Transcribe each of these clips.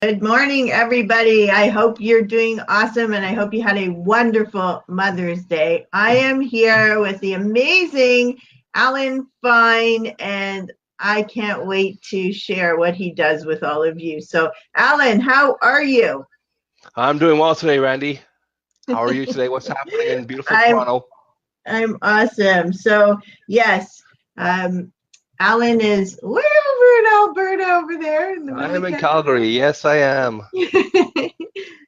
Good morning, everybody. I hope you're doing awesome and I hope you had a wonderful Mother's Day. I am here with the amazing Allan Fine, and I can't wait to share what he does with all of you. So, Allan, how are you? I'm doing well today, Randy. How are you today? What's happening in beautiful I'm Toronto? I'm awesome. So, yes, um, Allan is way over in Alberta over there in the I middle am of in Canada. Calgary. Yes, I am.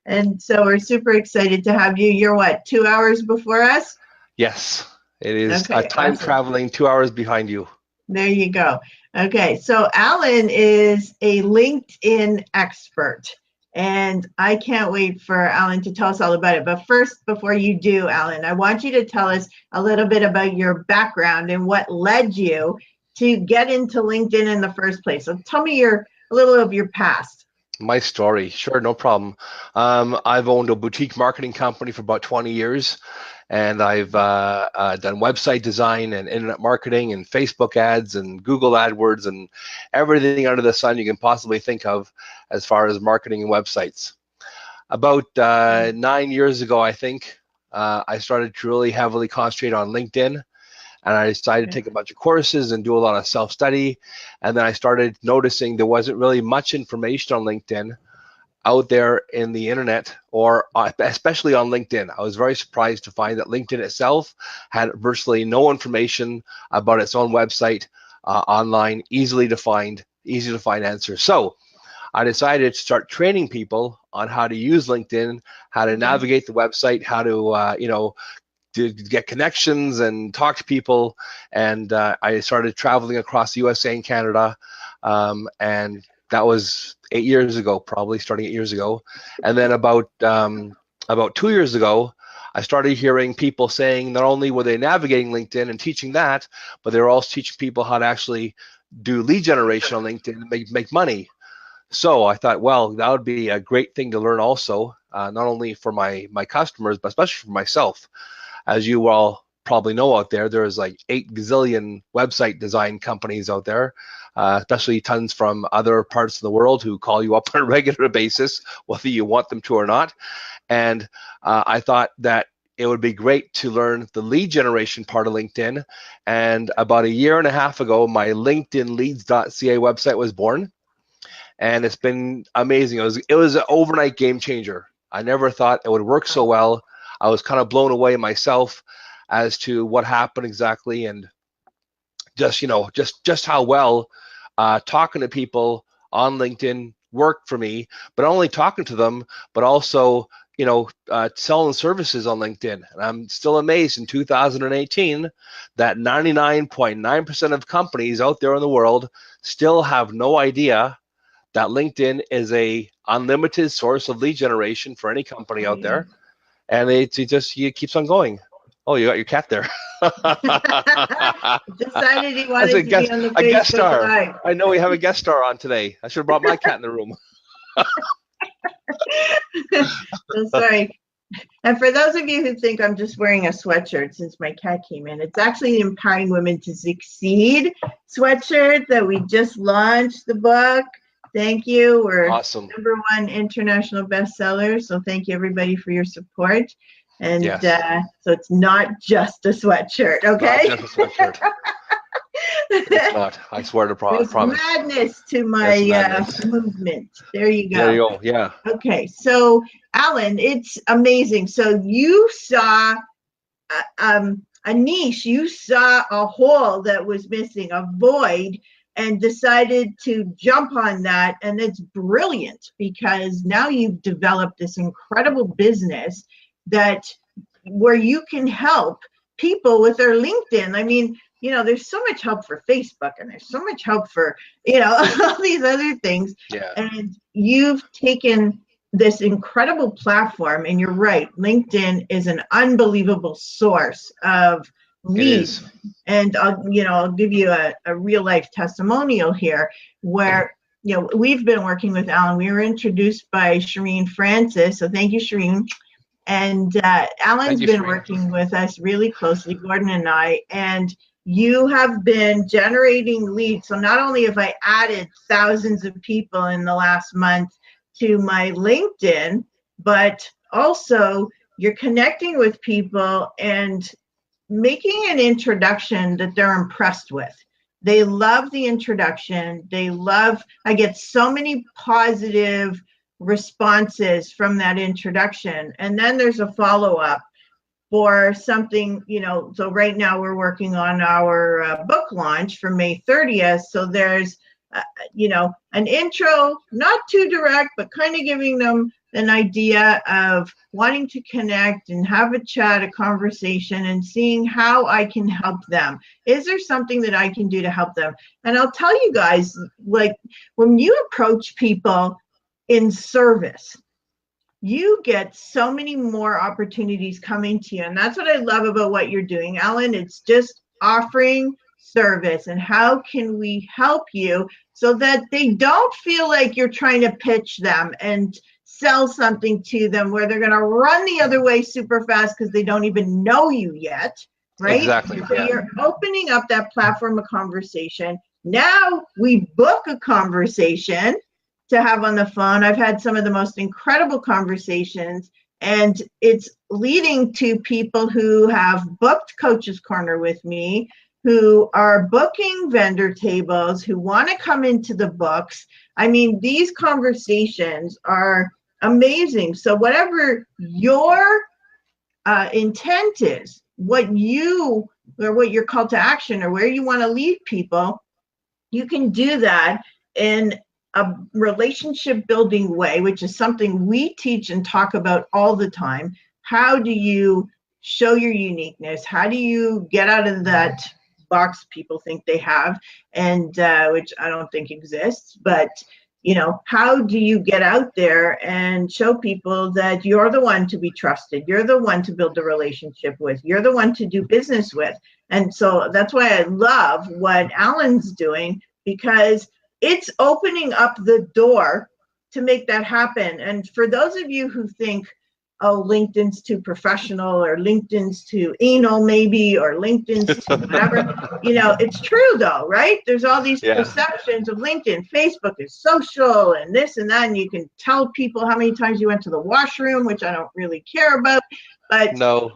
And so we're super excited to have you. You're what, 2 hours before us? Yes, it is Okay, time awesome. traveling 2 hours behind you. There you go. Okay, so Allan is a LinkedIn expert, and I can't wait for Allan to tell us all about it. But first, before you do, Allan, I want you to tell us a little bit about your background and what led you to get into LinkedIn in the first place. So tell me a little of your past. My story, sure, no problem. I've owned a boutique marketing company for about 20 years, and I've done website design and internet marketing and Facebook ads and Google AdWords and everything under the sun you can possibly think of as far as marketing and websites. About 9 years ago, I think, I started to really heavily concentrate on LinkedIn, and I decided to Okay. take a bunch of courses and do a lot of self-study. And then I started noticing there wasn't really much information on LinkedIn out there in the internet, or especially on LinkedIn. I was very surprised to find that LinkedIn itself had virtually no information about its own website online, easy to find answers. So I decided to start training people on how to use LinkedIn, how to Okay. navigate the website, how to to get connections and talk to people. And I started traveling across the USA and Canada, and that was 8 years ago, probably starting 8 years ago. And then about 2 years ago, I started hearing people saying not only were they navigating LinkedIn and teaching that, but they were also teaching people how to actually do lead generation on LinkedIn and make money. So I thought, well, that would be a great thing to learn also, not only for my customers, but especially for myself. As you all probably know out there, there's like 8 gazillion website design companies out there, especially tons from other parts of the world who call you up on a regular basis, whether you want them to or not. And I thought that it would be great to learn the lead generation part of LinkedIn. And about a year and a half ago, my LinkedInleads.ca website was born, and it's been amazing. It was an overnight game changer. I never thought it would work so well. I was kind of blown away myself as to what happened exactly, and just how well talking to people on LinkedIn worked for me. But not only talking to them, but also selling services on LinkedIn. And I'm still amazed in 2018 that 99.9% of companies out there in the world still have no idea that LinkedIn is a unlimited source of lead generation for any company out Yeah. there, and it keeps on going. Oh, you got your cat there. Decided he That's wanted to be on the a guest Facebook star. Live. I know we have a guest star on today. I should have brought my cat in the room. So sorry. And for those of you who think I'm just wearing a sweatshirt since my cat came in, it's actually the Empowering Women to Succeed sweatshirt that we just launched the book. Thank you. We're Awesome. #1 international bestseller. So thank you everybody for your support. And Yes. so it's not just a sweatshirt, Not okay? just a sweatshirt. It's not. I swear to There's promise. madness to It's my madness. movement. There you There go. you go. Yeah. Okay, so Allan, it's amazing. So you saw a niche, you saw a hole that was missing, a void, and decided to jump on that. And it's brilliant because now you've developed this incredible business that where you can help people with their LinkedIn. I mean, there's so much help for Facebook and there's so much help for, all these other things. Yeah. And you've taken this incredible platform, and you're right, LinkedIn is an unbelievable source of It leads. is. And I'll give you a real life testimonial here where we've been working with Allan. We were introduced by Shireen Francis, so thank you, Shireen. And Thank Allan's you, been Shereen. working with us really closely, Gordon and I, and you have been generating leads. So not only have I added thousands of people in the last month to my LinkedIn, but also you're connecting with people and making an introduction that they're impressed with. They love the introduction. I get so many positive responses from that introduction. And then there's a follow-up for something, so right now we're working on our book launch for May 30th. So there's, an intro, not too direct, but kind of giving them an idea of wanting to connect and have a chat, a conversation, and seeing how I can help them. Is there something that I can do to help them? And I'll tell you guys, like when you approach people in service, you get so many more opportunities coming to you. And that's what I love about what you're doing, Allan. It's just offering service. And how can we help you so that they don't feel like you're trying to pitch them and sell something to them where they're going to run the other way super fast because they don't even know you yet, right? Exactly. So you're opening up that platform of conversation. Now we book a conversation to have on the phone. I've had some of the most incredible conversations, and it's leading to people who have booked Coach's Corner with me, who are booking vendor tables, who want to come into the books. I mean, these conversations are amazing. So whatever your intent is, what your call to action or where you want to lead people, you can do that in a relationship building way, which is something we teach and talk about all the time. How do you show your uniqueness? How do you get out of that box people think they have, and which I don't think exists, but how do you get out there and show people that you're the one to be trusted, you're the one to build a relationship with, you're the one to do business with? And so that's why I love what Allan's doing, because it's opening up the door to make that happen. And for those of you who think, oh, LinkedIn's too professional, or LinkedIn's too anal maybe, or LinkedIn's too whatever, it's true though, right? There's all these perceptions of LinkedIn. Facebook is social and this and that, and you can tell people how many times you went to the washroom, which I don't really care about, but No.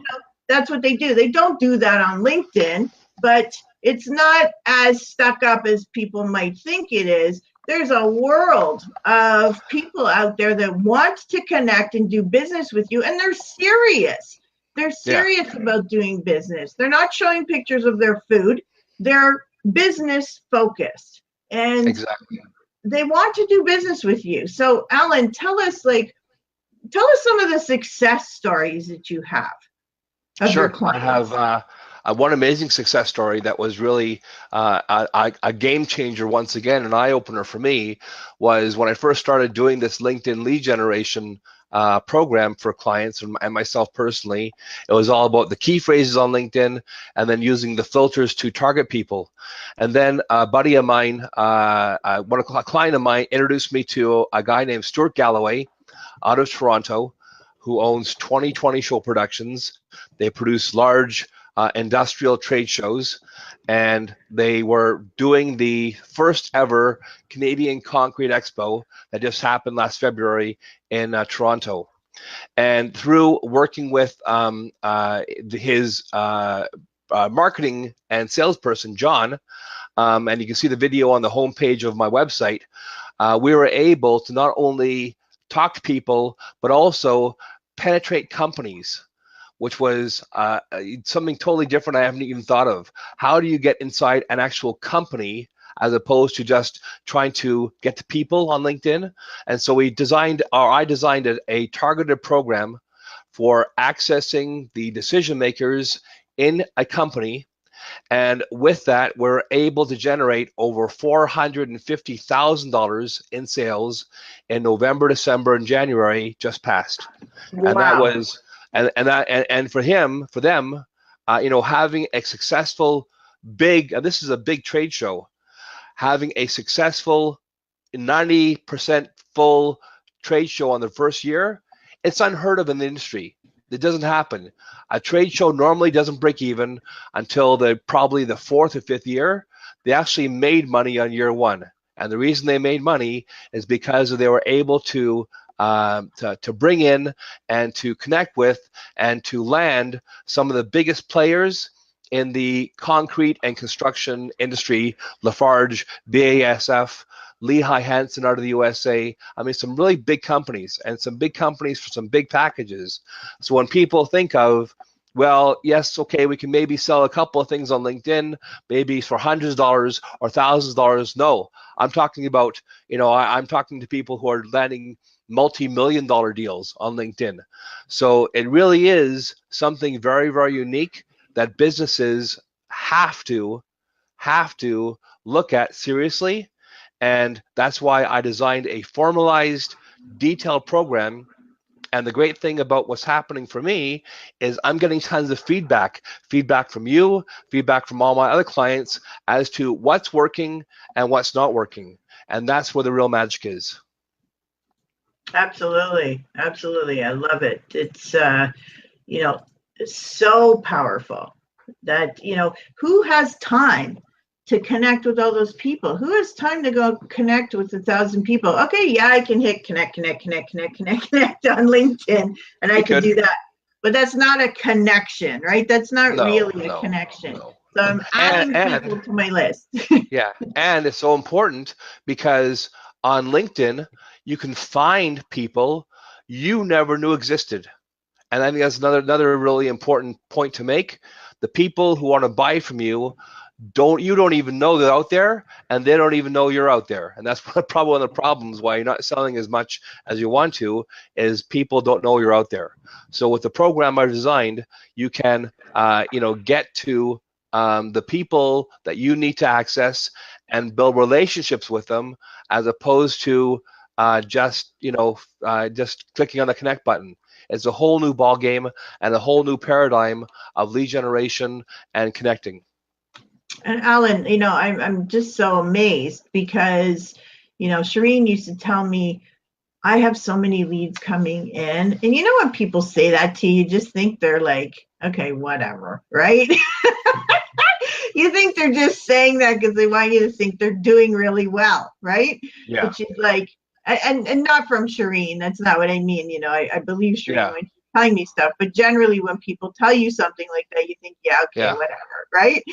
That's what they do. They don't do that on LinkedIn, but it's not as stuck up as people might think it is. There's a world of people out there that want to connect and do business with you, and they're serious. They're serious about doing business. They're not showing pictures of their food. They're business focused, and Exactly. they want to do business with you. So, Allan, tell us some of the success stories that you have of your clients. I have one amazing success story that was really a game changer once again, an eye-opener for me, was when I first started doing this LinkedIn lead generation program for clients and myself personally. It was all about the key phrases on LinkedIn and then using the filters to target people. And then a buddy of mine, a client of mine, introduced me to a guy named Stuart Galloway out of Toronto, who owns 2020 Show Productions. They produce large industrial trade shows, and they were doing the first ever Canadian Concrete Expo that just happened last February in Toronto. And through working with his marketing and salesperson, John, and you can see the video on the homepage of my website, we were able to not only talk to people, but also penetrate companies, which was something totally different I haven't even thought of. How do you get inside an actual company as opposed to just trying to get to people on LinkedIn? And so I designed a targeted program for accessing the decision makers in a company. And with that, we're able to generate over $450,000 in sales in November, December, and January just passed. Wow. And that was, and for them, having a successful this is a big trade show, having a successful 90% full trade show on the first year, it's unheard of in the industry. It doesn't happen. A trade show normally doesn't break even until probably the fourth or fifth year. They actually made money on year one. And the reason they made money is because they were able to bring in and to connect with and to land some of the biggest players in the concrete and construction industry: Lafarge, BASF, Lehigh Hanson out of the USA. I mean, some really big companies, and some big companies for some big packages. So when people think of, well, yes, okay, we can maybe sell a couple of things on LinkedIn, maybe for hundreds of dollars or thousands of dollars. No, I'm talking about, I'm talking to people who are landing multi-million-dollar deals on LinkedIn. So it really is something very, very unique that businesses have to look at seriously. And that's why I designed a formalized, detailed program. And the great thing about what's happening for me is I'm getting tons of feedback from you, feedback from all my other clients as to what's working and what's not working. And that's where the real magic is. Absolutely. Absolutely. I love it. It's, it's so powerful that, who has time to connect with all those people? Who has time to go connect with 1,000 people? Okay, yeah, I can hit connect on LinkedIn, and I can do that. But that's not a connection, right? That's not really a connection. No. So I'm adding people to my list. Yeah, and it's so important because on LinkedIn, you can find people you never knew existed. And I think that's another really important point to make. The people who want to buy from you don't even know they're out there, and they don't even know you're out there. And that's probably one of the problems why you're not selling as much as you want to, is people don't know you're out there. So with the program I designed, you can get to the people that you need to access and build relationships with them, as opposed to just clicking on the connect button. It's a whole new ball game and a whole new paradigm of lead generation and connecting. And Allan, I'm just so amazed because, Shireen used to tell me, I have so many leads coming in. And when people say that to you, you just think they're like, okay, whatever, right? You think they're just saying that because they want you to think they're doing really well, right? Yeah. But she's like, and not from Shireen, that's not what I mean. I believe Shireen when she's telling me stuff, but generally when people tell you something like that, you think, yeah, okay, whatever, right?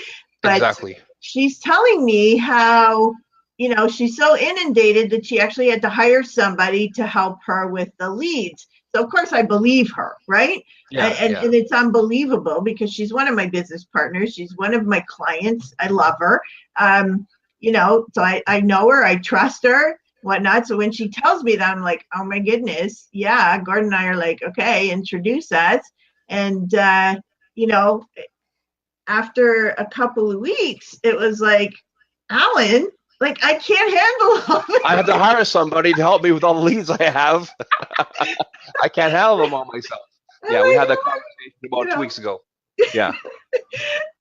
But exactly. She's telling me how, she's so inundated that she actually had to hire somebody to help her with the leads. So, of course, I believe her, right? And it's unbelievable because she's one of my business partners. She's one of my clients. I love her. So I know her. I trust her, whatnot. So when she tells me that, I'm like, oh, my goodness. Yeah, Gordon and I are like, okay, introduce us. And, after a couple of weeks, it was like, Allan, like, I can't handle all I have to hire somebody to help me with all the leads I have. I can't handle them all myself. Yeah, we had that conversation about 2 weeks ago. Yeah.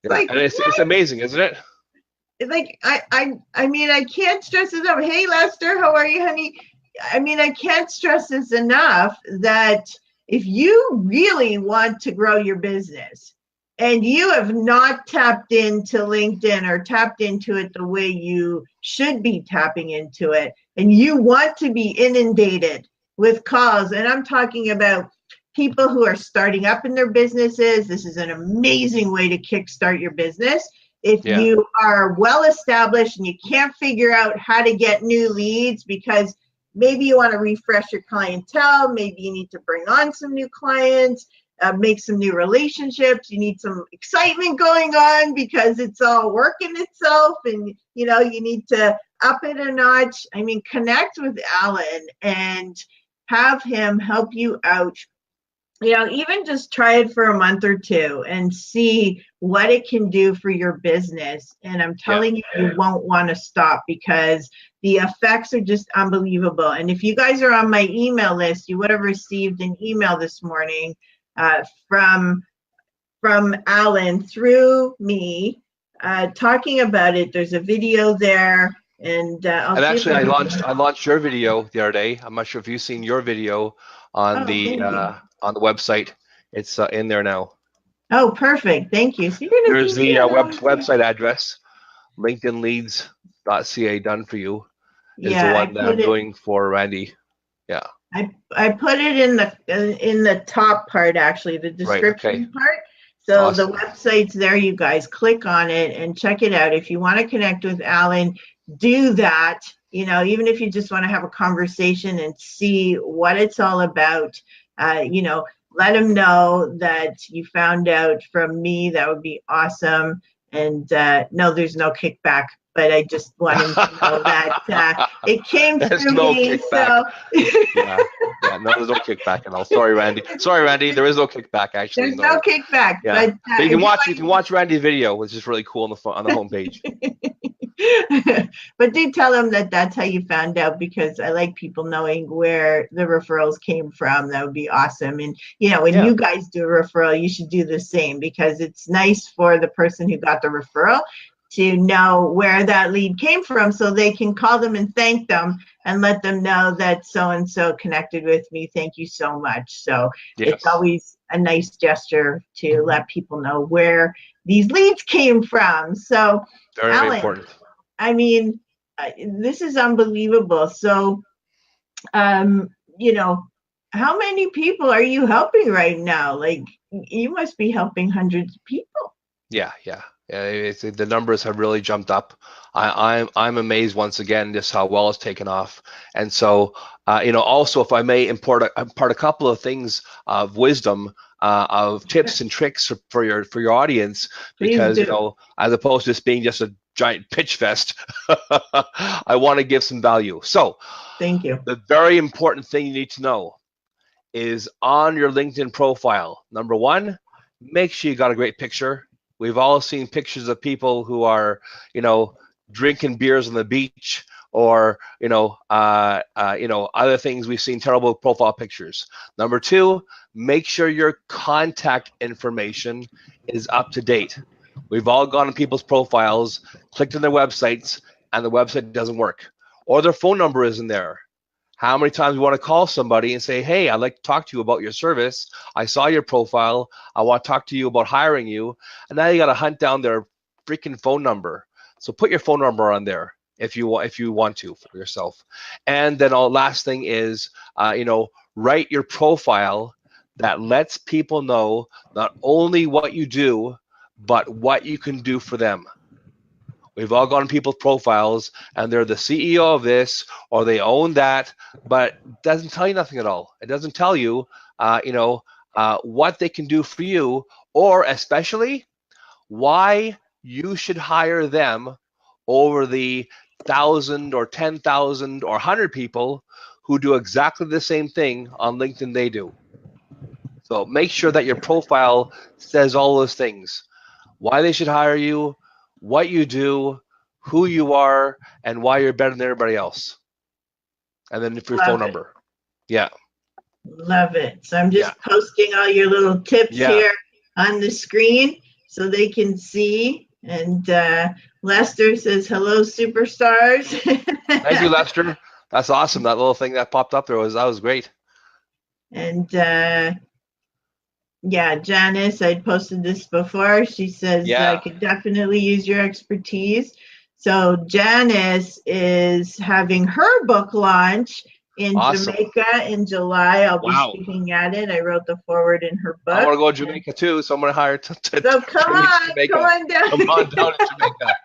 Like, and it's amazing, isn't it? Like, I mean, I can't stress this enough. Hey, Lester, how are you, honey? I mean, I can't stress this enough that if you really want to grow your business, and you have not tapped into LinkedIn or tapped into it the way you should be tapping into it, and you want to be inundated with calls, and I'm talking about people who are starting up in their businesses, this is an amazing way to kickstart your business. If you are well established and you can't figure out how to get new leads because maybe you want to refresh your clientele, maybe you need to bring on some new clients, make some new relationships, you need some excitement going on because it's all working itself, and you need to up it a notch. I mean, connect with Allan and have him help you out. Even just try it for a month or two and see what it can do for your business. And I'm telling you, you won't want to stop because the effects are just unbelievable. And if you guys are on my email list, you would have received an email this morning from Allan through me talking about it. There's a video there, and actually I launched your video the other day. I'm not sure if you've seen your video on the website. It's in there now. Oh, perfect. Thank you. So there's the website address, linkedinleads.ca, done for you. is the Yeah, one that I'm doing for Randy. Yeah. I put it in the top part, actually, the Right. Okay. description part. So the Awesome. website's there, you guys click on it and check it out. If you want to connect with Allan, do that. You know, even if you just want to have a conversation and see what it's all about, you know, let him know that you found out from me. That would be awesome. And no, there's no kickback, but I just want him to know that it came There's through no me. kickback. So Yeah. Yeah. No, there's no kickback at all. Sorry, Randy. Sorry, Randy. There is no kickback. Actually, there's no no. kickback, Yeah. But if you can watch Randy's video, which is really cool on the homepage. but do tell them that that's how you found out, because I like people knowing where the referrals came from. That would be awesome. And you know, when Yeah. you guys do a referral, you should do the same, because it's nice for the person who got the referral to know where that lead came from, so they can call them and thank them and let them know that so and so connected with me. Thank you so much. So Yes. it's always a nice gesture to let people know where these leads came from. So Very, very important. I mean, this is unbelievable. So, you know, how many people are you helping right now? Like, you must be helping hundreds of people. Yeah, yeah. The numbers have really jumped up. I'm amazed once again just how well it's taken off. And so, you know, also if I may impart a couple of things of wisdom, of tips and tricks for your audience, because you know, as opposed to this being just a giant pitch fest, I want to give some value. So, thank you. The very important thing you need to know is on your LinkedIn profile. Number one, make sure you got a great picture. We've all seen pictures of people who are, you know, drinking beers on the beach, or you know, other things. We've seen terrible profile pictures. Number two, make sure your contact information is up to date. We've all gone to people's profiles, clicked on their websites, and the website doesn't work, or their phone number isn't there. How many times you want to call somebody and say, hey, I'd like to talk to you about your service. I saw your profile. I want to talk to you about hiring you. And now you got to hunt down their freaking phone number. So put your phone number on there if you want to for yourself. And then last thing is, you know, write your profile that lets people know not only what you do, but what you can do for them. We've all gone to people's profiles and they're the CEO of this or they own that, but it doesn't tell you nothing at all. It doesn't tell you, what they can do for you, or especially why you should hire them over the 1,000 or 10,000 or 100 people who do exactly the same thing on LinkedIn they do. So make sure that your profile says all those things. Why they should hire you, what you do, who you are, and why you're better than everybody else. And then your phone number. Yeah. Love it. So I'm just posting all your little tips here on the screen so they can see. And Lester says, hello, superstars. Thank you, Lester. That's awesome. That little thing that popped up there was great. And yeah, Janice, I posted this before. She says, I could definitely use your expertise. So Janice is having her book launch in Jamaica in July. I'll be speaking at it. I wrote the forward in her book. I want to go to Jamaica too, so I'm going to hire so come on down. Come on down to Jamaica.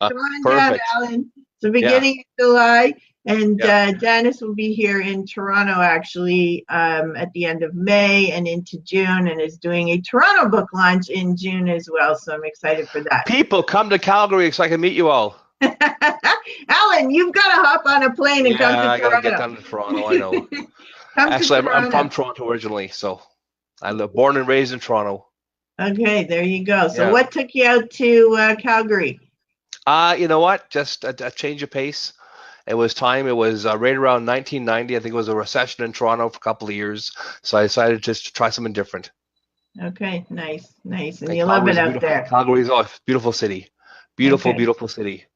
Come on down, Allan. So beginning of July. And Janice will be here in Toronto, actually, at the end of May and into June, and is doing a Toronto book launch in June as well. So I'm excited for that. People, come to Calgary so I can meet you all. Allan, you've got to hop on a plane and come to Toronto. I got to get down to Toronto, I know. Actually, I'm from Toronto originally, so I live born and raised in Toronto. Okay, there you go. So what took you out to Calgary? You know what? Just a change of pace. It was time. It was right around 1990. I think it was a recession in Toronto for a couple of years. So I decided just to try something different. Okay, nice. And you love it out there. Calgary is a beautiful city. Beautiful city.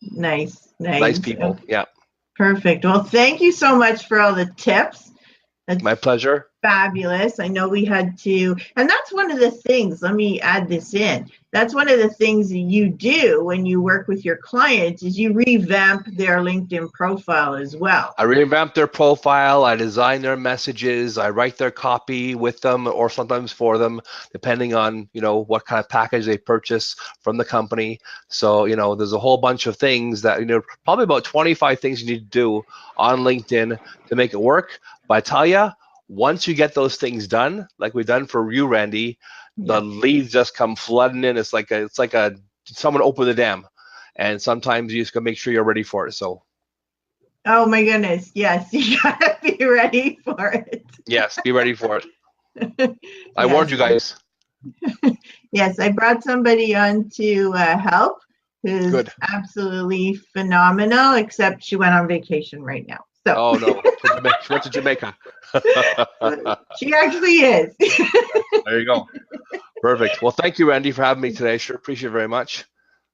Nice. Nice people. Okay. Yeah. Perfect. Well, thank you so much for all the tips. My pleasure. fabulous. I know we had to, and that's one of the things, let me add this in. That's one of the things that you do when you work with your clients is you revamp their LinkedIn profile as well. I revamp their profile, I design their messages, I write their copy with them or sometimes for them, depending on, what kind of package they purchase from the company. So, there's a whole bunch of things that, probably about 25 things you need to do on LinkedIn to make it work. But I tell you, once you get those things done, like we've done for you, Randy, the leads just come flooding in. It's like someone opened the dam, and sometimes you just gotta make sure you're ready for it. So. Oh my goodness, yes, you gotta be ready for it. Yes, be ready for it. I warned you guys. Yes, I brought somebody on to help who's Good. absolutely phenomenal, except she went on vacation right now. So. Oh no, she went to Jamaica. She actually is. There you go. Perfect. Well, thank you, Randy, for having me today. Sure appreciate it very much.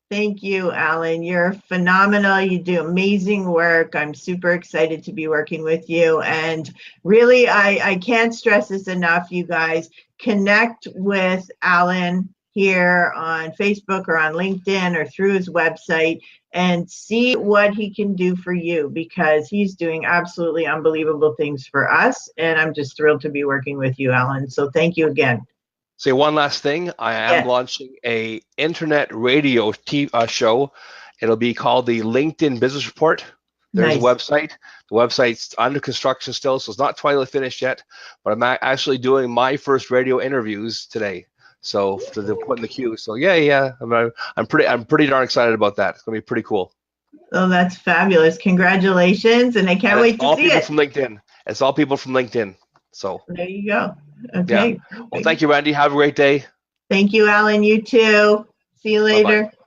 Thank you, Allan. You're phenomenal. You do amazing work. I'm super excited to be working with you. And really, I can't stress this enough, you guys. Connect with Allan here on Facebook or on LinkedIn or through his website and see what he can do for you, because he's doing absolutely unbelievable things for us. And I'm just thrilled to be working with you, Allan. So thank you again. Say one last thing. I am launching a internet radio show. It'll be called the LinkedIn Business Report. There's a website. The website's under construction still, so it's not totally finished yet. But I'm actually doing my first radio interviews today. So to put in the queue. So yeah. I'm pretty darn excited about that. It's gonna be pretty cool. Oh, that's fabulous! Congratulations, and I can't wait to see it. All people from LinkedIn. It's all people from LinkedIn. So there you go. Okay. Yeah. Well, thank you, Randy. Have a great day. Thank you, Allan. You too. See you later. Bye-bye.